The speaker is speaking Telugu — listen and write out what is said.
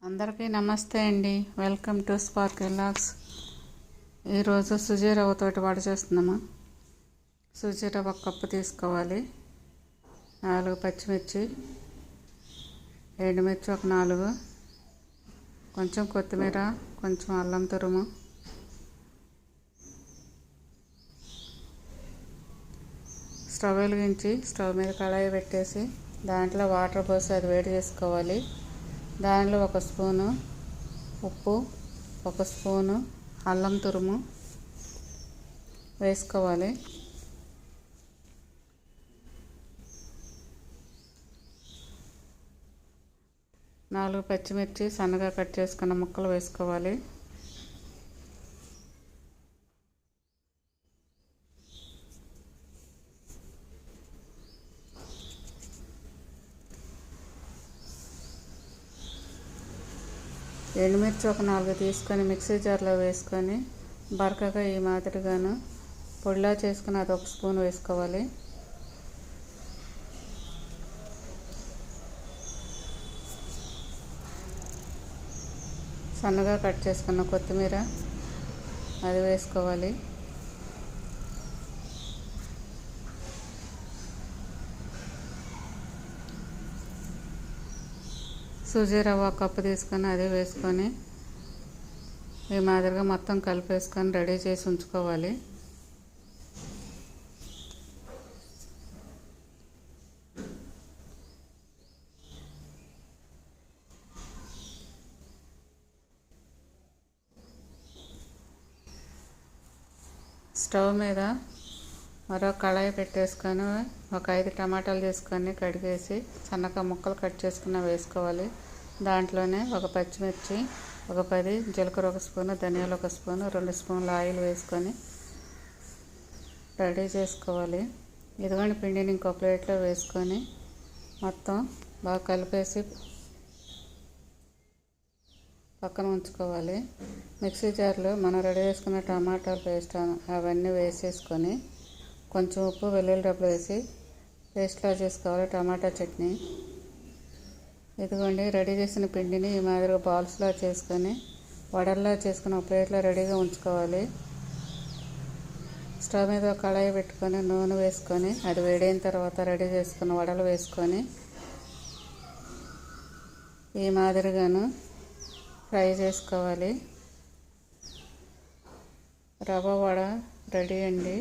అందరికీ నమస్తే అండి. Welcome to spark vlogs. ఈరోజు సుజీ రవ్వతోటి వడ చేస్తున్నాము. సుజీ రవ్వ ఒక కప్పు తీసుకోవాలి. 4 పచ్చిమిర్చి, ఎండుమిర్చి ఒక 4, కొంచెం కొత్తిమీర, కొంచెం అల్లం తురుము, స్టవ్ వెలిగించి స్టవ్ మీద కళాయి పెట్టేసి దాంట్లో వాటర్ పోసి అది వేడి చేసుకోవాలి. దానిలో 1 స్పూను ఉప్పు, 1 స్పూను అల్లం తురుము వేసుకోవాలి. నాలుగు పచ్చిమిర్చి సన్నగా కట్ చేసుకున్న ముక్కలు వేసుకోవాలి. ఎండుమిర్చి ఒక 4 తీసుకొని మిక్సీ జార్లో వేసుకొని బరకగా ఈ మాదిరిగాను పొడిలా చేసుకుని అది 1 స్పూన్ వేసుకోవాలి. సన్నగా కట్ చేసుకున్న కొత్తిమీర అది వేసుకోవాలి. సుజీ రవ్వ కప్పు తీసుకొని అది వేసుకొని ఈ మాదిరిగా మొత్తం కలిపేసుకొని రెడీ చేసి ఉంచుకోవాలి. స్టవ్ మీద మరో కళాయి పెట్టేసుకొని ఒక 5 టమాటాలు తీసుకొని కడిగేసి సన్నగా ముక్కలు కట్ చేసుకున్న వేసుకోవాలి. దాంట్లోనే 1 పచ్చిమిర్చి, ఒక 10 జీలకర్ర, 1 స్పూను ధనియాలు, 1 స్పూను, 2 స్పూన్ల ఆయిల్ వేసుకొని రెడీ చేసుకోవాలి. ఇదిగోండి పిండిని ఇంకో ప్లేట్లో వేసుకొని మొత్తం బాగా కలిపేసి పక్కన ఉంచుకోవాలి. మిక్సీ జార్లో మనం రెడీ చేసుకున్న టమాటా పేస్ట్ అవన్నీ వేసేసుకొని కొంచెం ఉప్పు, వెల్లుల్లి డబ్బులు వేసి పేస్ట్లా చేసుకోవాలి టమాటా చట్నీ. ఇదిగోండి రెడీ చేసిన పిండిని ఈ మాదిరిగా బాల్స్లా చేసుకొని వడల్లా చేసుకుని ఒక ప్లేట్లో రెడీగా ఉంచుకోవాలి. స్టవ్ మీద ఒక కళాయి పెట్టుకొని నూనె వేసుకొని అది వేడైన తర్వాత రెడీ చేసుకున్న వడలు వేసుకొని ఈ మాదిరిగాను ఫ్రై చేసుకోవాలి. రవ్వ వడ రెడీ అండి.